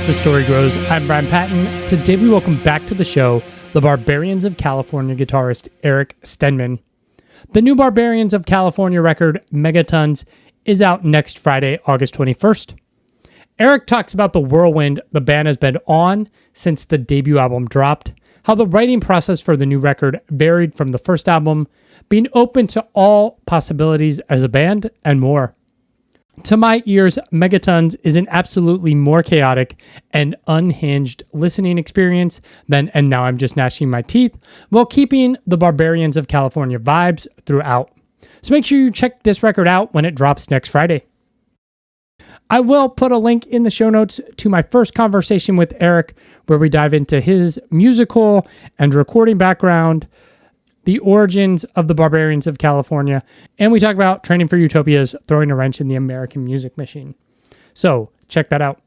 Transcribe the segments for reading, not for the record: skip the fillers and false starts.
the story grows. I'm Brian Patton. Today we welcome back to the show the Barbarians of California guitarist Eric Stenman. The new Barbarians of California record, MEGATONS, is out next Friday, August 21st. Eric talks about the whirlwind the band has been on since the debut album dropped, how the writing process for the new record varied from the first album, being open to all possibilities as a band, and more. To my ears, MEGATONS is an absolutely more chaotic and unhinged listening experience than And Now I'm Just Gnashing My Teeth, while keeping the Barbarians of California vibes throughout. So make sure you check this record out when it drops next Friday. I will put a link in the show notes to my first conversation with Eric, where we dive into his musical and recording background, the origins of the Barbarians of California, and we talk about Training for Utopia's Throwing a Wrench in the American Music Machine. So check that out.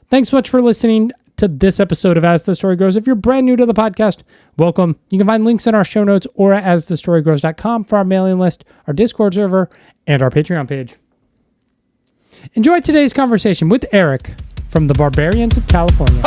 Thanks so much for listening to this episode of As the Story Grows. If you're brand new to the podcast, welcome. You can find links in our show notes or at asthestorygrows.com for our mailing list, our Discord server, and our Patreon page. Enjoy today's conversation with Eric from the Barbarians of California.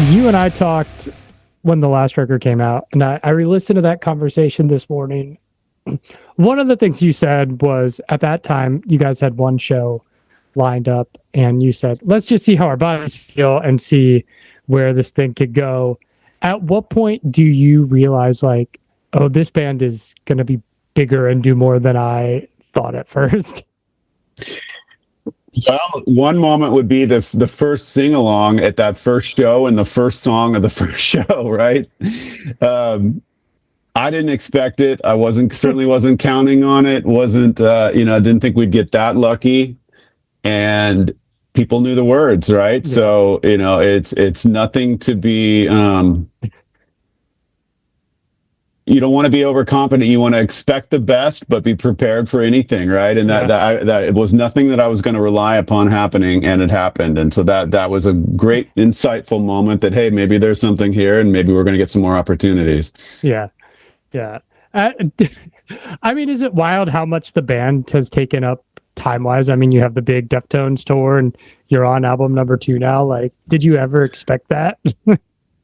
You and I talked when the last record came out, and I re-listened to that conversation this morning. One of the things you said was, at that time, you guys had one show lined up, and you said, let's just see how our bodies feel and see where this thing could go. At what point do you realize, like, oh, this band is going to be bigger and do more than I thought at first? Well, one moment would be the first sing-along at that first show and the first song of the first show, right? I didn't expect it. I certainly wasn't counting on it. I didn't think we'd get that lucky. And people knew the words, right? Yeah. So, it's nothing to be... you don't want to be overconfident. You want to expect the best, but be prepared for anything, right? And that it was nothing that I was going to rely upon happening, and it happened. And so that was a great, insightful moment that, hey, maybe there's something here, and maybe we're going to get some more opportunities. Yeah. I mean, is it wild how much the band has taken up time-wise? I mean, you have the big Deftones tour, and you're on album number 2 now. Like, did you ever expect that?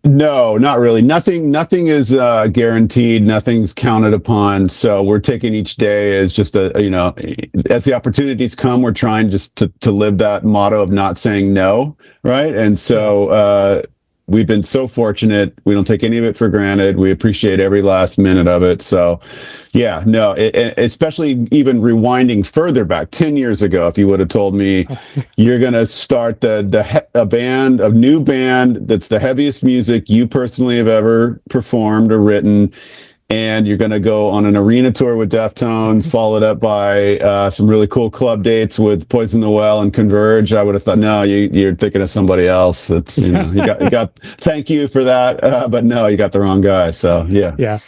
No, not really. Nothing is guaranteed. Nothing's counted upon. So we're taking each day as just as the opportunities come, we're trying just to live that motto of not saying no, right? And so we've been so fortunate. We don't take any of it for granted. We appreciate every last minute of it. So, yeah, no, especially even rewinding further back 10 years ago, if you would have told me you're going to start a new band that's the heaviest music you personally have ever performed or written, and you're going to go on an arena tour with Deftones, followed up by some really cool club dates with Poison the Well and Converge, I would have thought, no, you're thinking of somebody else. It's you got. Thank you for that, but no, you got the wrong guy. So yeah.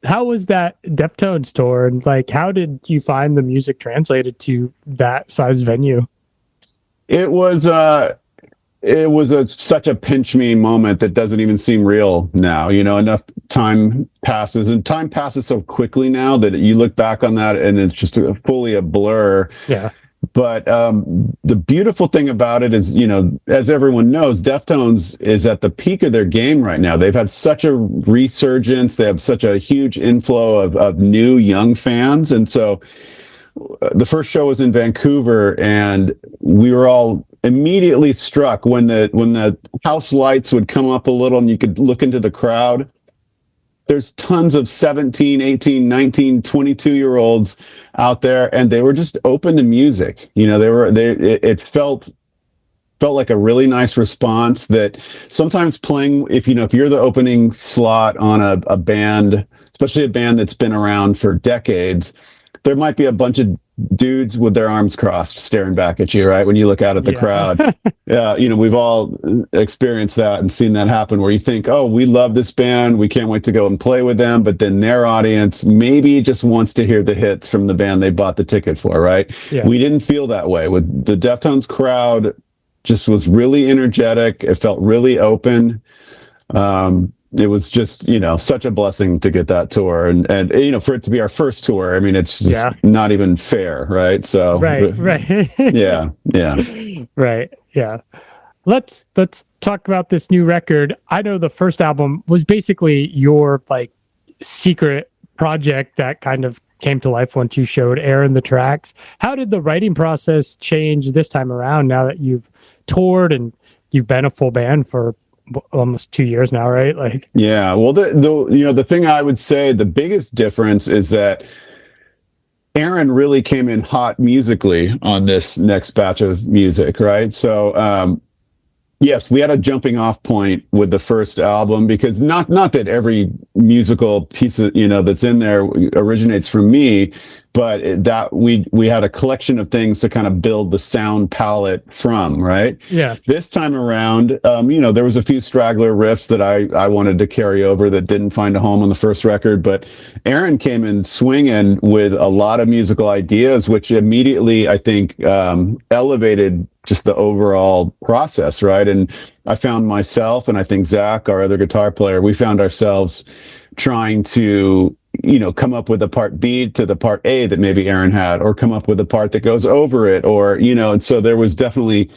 How was that Deftones tour, and like, how did you find the music translated to that size venue? It was such a pinch me moment that doesn't even seem real now. Enough time passes, and time passes so quickly now that you look back on that and it's just fully a blur. Yeah. But the beautiful thing about it is, as everyone knows, Deftones is at the peak of their game right now. They've had such a resurgence. They have such a huge inflow of new young fans. And so the first show was in Vancouver, and we were all immediately struck when the house lights would come up a little and you could look into the crowd. There's tons of 17, 18, 19, 22-year-olds out there, and they were just open to music. It felt like a really nice response that sometimes playing, if you're the opening slot on a band, especially a band that's been around for decades, there might be a bunch of dudes with their arms crossed staring back at you, right? When you look out at the crowd. Yeah, we've all experienced that and seen that happen where you think, oh, we love this band, we can't wait to go and play with them, but then their audience maybe just wants to hear the hits from the band they bought the ticket for, right? Yeah. We didn't feel that way. With the Deftones crowd, just was really energetic. It felt really open. It was just, such a blessing to get that tour and for it to be our first tour. I mean, it's just not even fair. Right. So, right. Yeah. Right. Yeah. Let's talk about this new record. I know the first album was basically your secret project that kind of came to life once you showed Aaron the tracks. How did the writing process change this time around now that you've toured and you've been a full band for almost 2 years now, right? Yeah. Well, the thing I would say, the biggest difference is that Aaron really came in hot musically on this next batch of music, right? So, yes, we had a jumping off point with the first album because not that every musical piece of, that's in there originates from me, but that we had a collection of things to kind of build the sound palette from, right? Yeah. This time around, there was a few straggler riffs that I wanted to carry over that didn't find a home on the first record, but Aaron came in swinging with a lot of musical ideas, which immediately, I think, elevated just the overall process, right? And I found myself, and I think Zach, our other guitar player, we found ourselves trying to, come up with a part B to the part A that maybe Aaron had, or come up with a part that goes over it, or, and so there was definitely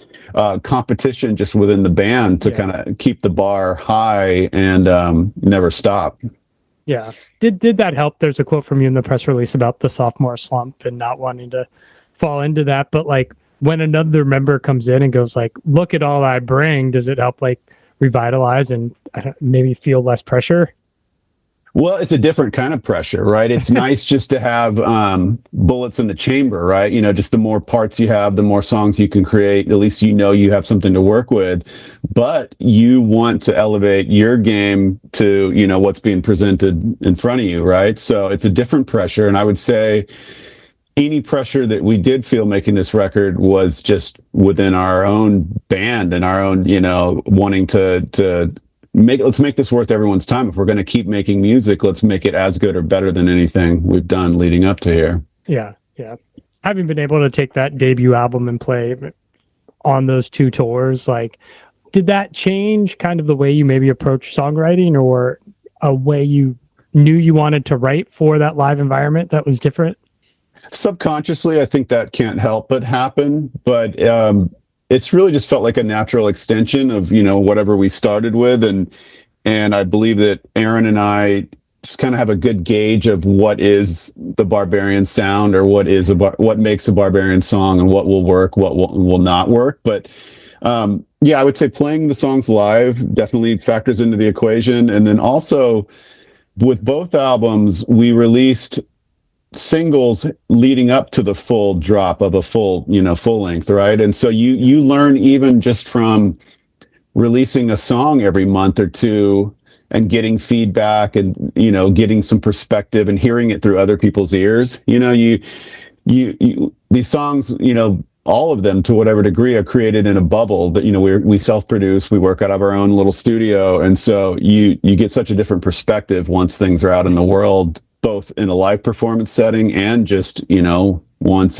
competition just within the band to kind of keep the bar high and never stop. Yeah. Did that help? There's a quote from you in the press release about the sophomore slump and not wanting to fall into that, but when another member comes in and goes look at all I bring, does it help revitalize and maybe feel less pressure? Well, it's a different kind of pressure, right? It's nice just to have bullets in the chamber, right? Just the more parts you have, the more songs you can create. At least you have something to work with. But you want to elevate your game to, what's being presented in front of you, right? So it's a different pressure. And I would say any pressure that we did feel making this record was just within our own band and our own, wanting to let's make this worth everyone's time. If we're going to keep making music, let's make it as good or better than anything we've done leading up to here. Yeah. Having been able to take that debut album and play on those two tours, did that change kind of the way you maybe approach songwriting, or a way you knew you wanted to write for that live environment that was different? Subconsciously, I think that can't help but happen, but it's really just felt like a natural extension of whatever we started with, and I believe that Aaron and I just kind of have a good gauge of what is the Barbarian sound, or what makes a Barbarian song, and what will work, what will not work. But I would say playing the songs live definitely factors into the equation, and then also with both albums we released singles leading up to the full drop of a full length, right? And so you learn even just from releasing a song every month or two and getting feedback and getting some perspective and hearing it through other people's ears. These songs, all of them to whatever degree are created in a bubble that we self-produce, we work out of our own little studio, and so you get such a different perspective once things are out in the world, both in a live performance setting and just, once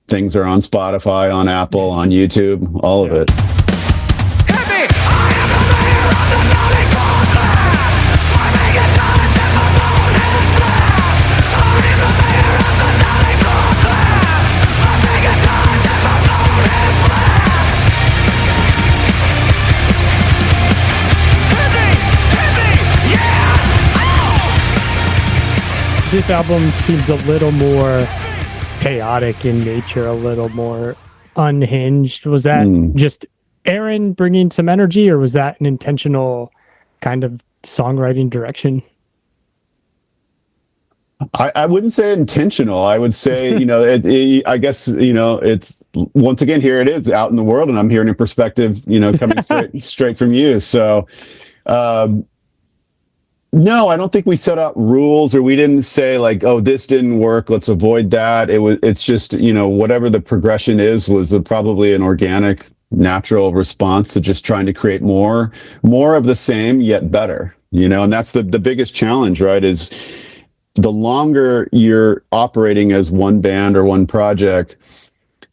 things are on Spotify, on Apple, on YouTube, all of it. This album seems a little more chaotic in nature, a little more unhinged. Was that just Aaron bringing some energy, or was that an intentional kind of songwriting direction? I wouldn't say intentional. I would say, I guess, it's, once again, here it is out in the world, and I'm hearing a perspective, coming straight from you. So, No, I don't think we set out rules, or we didn't say like, oh, this didn't work, let's avoid that. It's just, whatever the progression was probably an organic, natural response to just trying to create more of the same yet better, and that's the biggest challenge, right? Is the longer you're operating as one band or one project,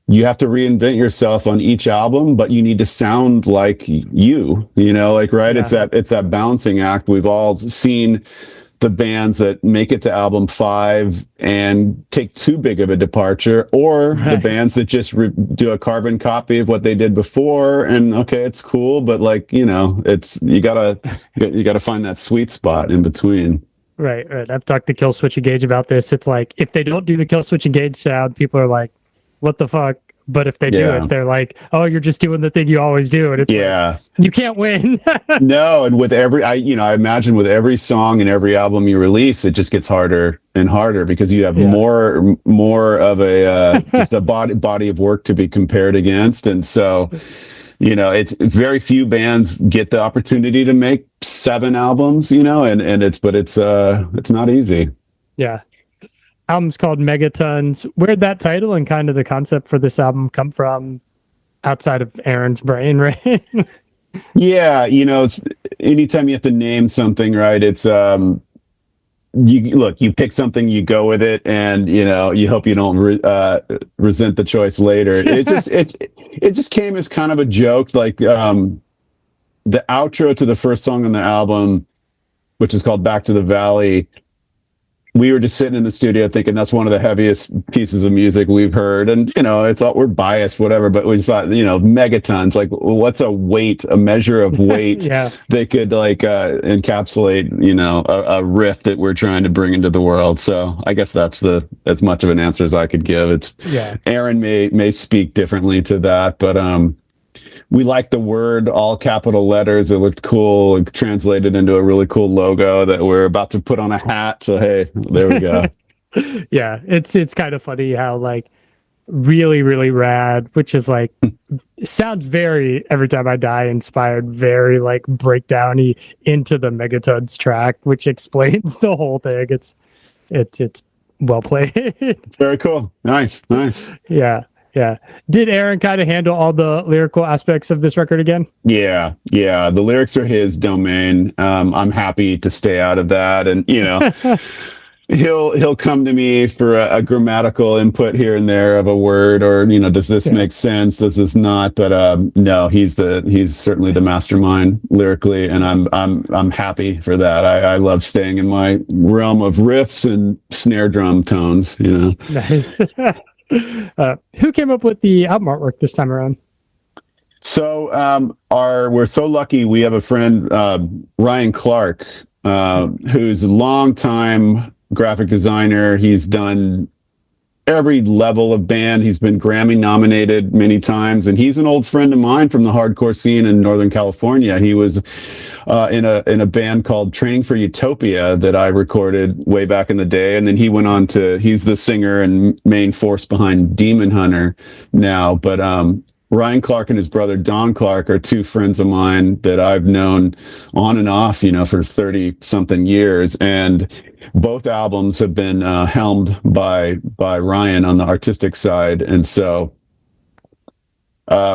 you have to reinvent yourself on each album, but you need to sound like right? Yeah. It's that balancing act. We've all seen the bands that make it to album 5 and take too big of a departure, or the bands that just do a carbon copy of what they did before, and okay, it's cool, but it's you gotta find that sweet spot in between. Right. I've talked to Killswitch Engage about this. It's like, if they don't do the Killswitch Engage sound, people are like, what the fuck? But if they do it, they're like, oh, you're just doing the thing you always do. And it's like, you can't win. No. And with I imagine with every song and every album you release, it just gets harder and harder, because you have more of a just a body of work to be compared against. And so, it's very few bands get the opportunity to make 7 albums, and it's not easy. Yeah. Album's called Megatons. Where'd that title and kind of the concept for this album come from, outside of Aaron's brain, right? Yeah, it's anytime you have to name something, right? It's you pick something, you go with it, and you hope you don't resent the choice later. It just came as kind of a joke, like the outro to the first song on the album, which is called Back to the Valley. We were just sitting in the studio thinking that's one of the heaviest pieces of music we've heard. And, it's all, we're biased, whatever, but we just thought, megatons, like, what's a measure of weight they could encapsulate, a riff that we're trying to bring into the world. So I guess that's as much of an answer as I could give. Aaron may speak differently to that, but, we liked the word, all capital letters. It looked cool. It translated into a really cool logo that we're about to put on a hat. So, hey, there we go. Yeah, it's kind of funny how really, really rad, which is sounds very Every Time I Die inspired, very breakdowny into the Megatons track, which explains the whole thing. It's well played. Very cool. Nice. Yeah. Yeah. Did Aaron kind of handle all the lyrical aspects of this record again? Yeah. The lyrics are his domain. I'm happy to stay out of that. And, he'll come to me for a grammatical input here and there of a word, or, does this make sense? Does this not? But no, he's certainly the mastermind lyrically. And I'm happy for that. I love staying in my realm of riffs and snare drum tones, Nice. Who came up with the album artwork this time around? So we're so lucky. We have a friend, Ryan Clark, who's a longtime graphic designer. He's done every level of band. He's been Grammy nominated many times, and he's an old friend of mine from the hardcore scene in Northern California. He was in a band called Training for Utopia that I recorded way back in the day, and then he went on he's the singer and main force behind Demon Hunter now. But Ryan Clark and his brother Don Clark are 2 friends of mine that I've known on and off, for 30 something years. And both albums have been helmed by Ryan on the artistic side. And so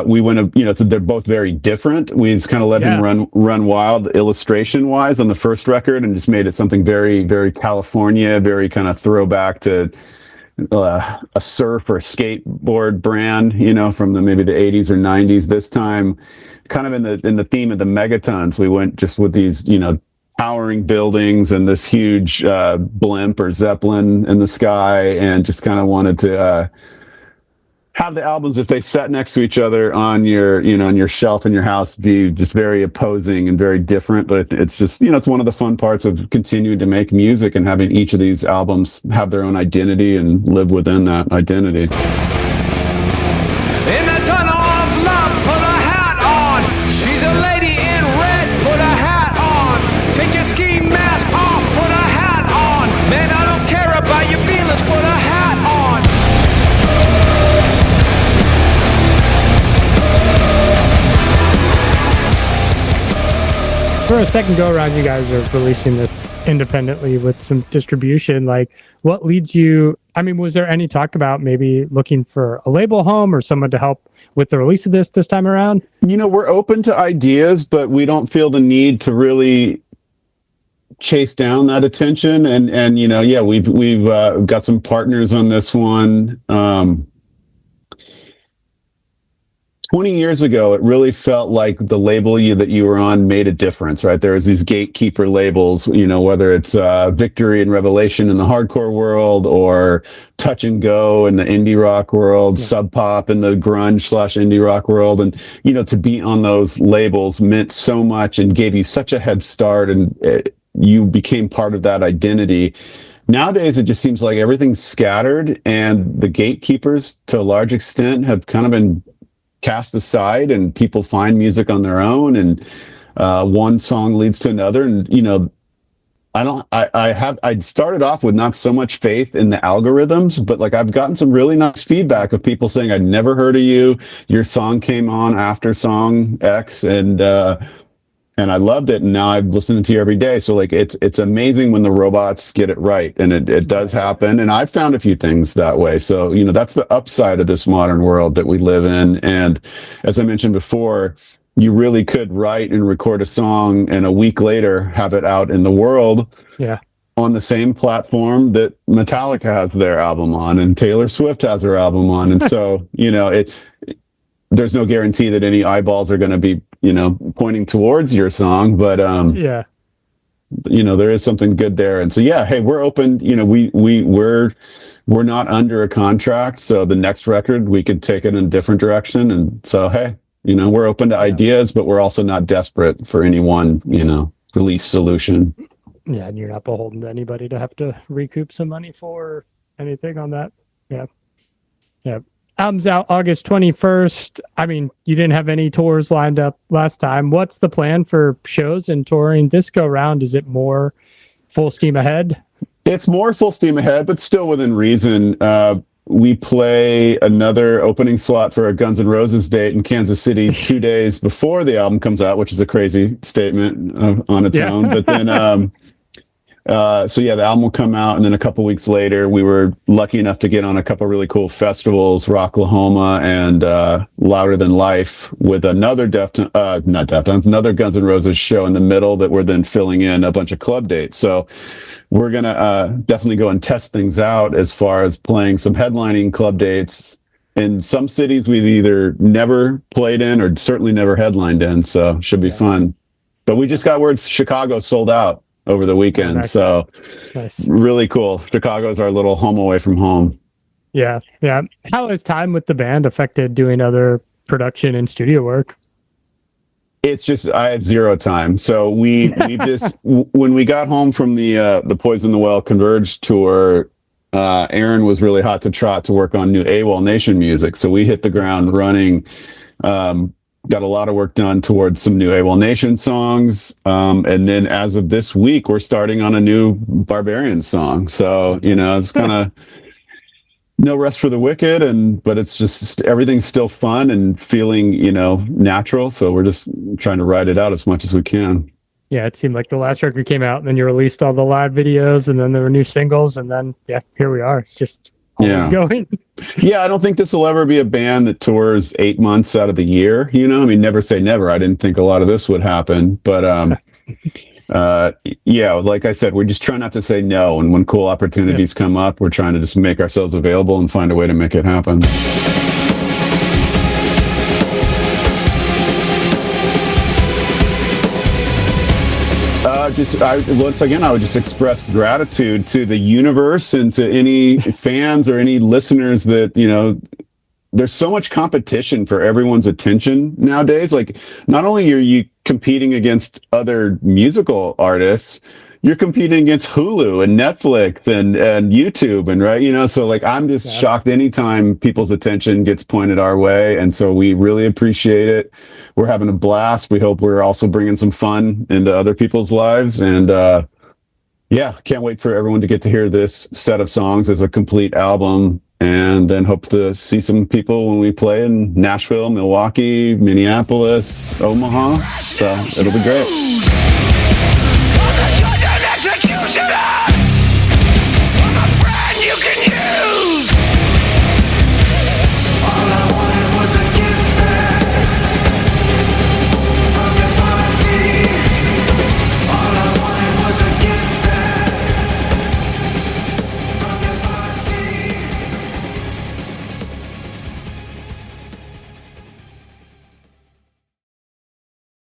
we went, so they're both very different. We just kind of let him run wild illustration wise on the first record, and just made it something very, very California, very kind of throwback to a surf or skateboard brand, from maybe the 80s or 90s. This time, kind of in the theme of the Megatons, we went just with these, towering buildings and this huge blimp or Zeppelin in the sky, and just kind of wanted to have the albums, if they sat next to each other on your, on your shelf in your house, be just very opposing and very different. But it's just, it's one of the fun parts of continuing to make music and having each of these albums have their own identity and live within that identity. In the tunnel of love, put a hat on. She's a lady in red, put a hat on. Take your ski mask off, put a hat on. Man, I don't care about your feelings, put a hat on. For for a second go around, you guys are releasing this independently with some distribution. Like, what leads you? I mean, was there any talk about maybe looking for a label home or someone to help with the release of this time around? We're open to ideas, but we don't feel the need to really chase down that attention. And we've got some partners on this one. 20 years ago, it really felt like the label that you were on made a difference, right? There was these gatekeeper labels, whether it's Victory and Revelation in the hardcore world, or Touch and Go in the indie rock world, Sub Pop in the grunge/indie rock world. And, to be on those labels meant so much and gave you such a head start, and you became part of that identity. Nowadays, it just seems like everything's scattered, and the gatekeepers, to a large extent, have kind of been cast aside, and people find music on their own, and one song leads to another. And I started off with not so much faith in the algorithms, but like I've gotten some really nice feedback of people saying, I'd never heard of you, your song came on after song X, and I loved it, and now I'm listening to you every day. So like it's amazing when the robots get it right, and it does happen. And I've found a few things that way. So that's the upside of this modern world that we live in. And as I mentioned before, you really could write and record a song, and a week later have it out in the world. Yeah. On the same platform that Metallica has their album on, and Taylor Swift has her album on. And so there's no guarantee that any eyeballs are going to be pointing towards your song, but there is something good there. And so hey, we're open. We're not under a contract, so the next record we could take it in a different direction. And so hey, we're open to ideas, but we're also not desperate for any one release solution. Yeah, and you're not beholden to anybody to have to recoup some money for anything on that. Yeah. Album's out August 21st. I mean, you didn't have any tours lined up last time. What's the plan for shows and touring this go round? Is it more full steam ahead? It's more full steam ahead, but still within reason. We play another opening slot for a Guns N' Roses date in Kansas City 2 days before the album comes out, which is a crazy statement on its own. But then the album will come out, and then a couple weeks later, we were lucky enough to get on a couple really cool festivals, Rocklahoma and Louder Than Life, with another another Guns N' Roses show in the middle that we're then filling in a bunch of club dates. So we're gonna definitely go and test things out as far as playing some headlining club dates in some cities we've either never played in or certainly never headlined in. So should be fun. But we just got word Chicago sold out over the weekend. Nice. So really cool. Chicago's our little home away from home. Yeah. How has time with the band affected doing other production and studio work? It's just, I have zero time. So we just, when we got home from the Poison the Well Converge tour, Aaron was really hot to trot to work on new AWOL Nation music. So we hit the ground running, got a lot of work done towards some new AWOL Nation songs. And then as of this week, we're starting on a new Barbarians song. So, it's kind of no rest for the wicked, but it's just everything's still fun and feeling, natural. So we're just trying to ride it out as much as we can. Yeah, it seemed like the last record came out, and then you released all the live videos, and then there were new singles, and then here we are. It's just always going. Yeah, I don't think this will ever be a band that tours 8 months out of the year. Never say never. I didn't think a lot of this would happen, but like I said, we're just trying not to say no. And when cool opportunities come up, we're trying to just make ourselves available and find a way to make it happen. Once again, I would just express gratitude to the universe and to any fans or any listeners that, there's so much competition for everyone's attention nowadays. Like, not only are you competing against other musical artists, you're competing against Hulu and Netflix and YouTube, and right, so like I'm just shocked anytime people's attention gets pointed our way, and so we really appreciate it. We're having a blast. We hope we're also bringing some fun into other people's lives, and can't wait for everyone to get to hear this set of songs as a complete album, and then hope to see some people when we play in Nashville, Milwaukee, Minneapolis, Omaha. So it'll be great.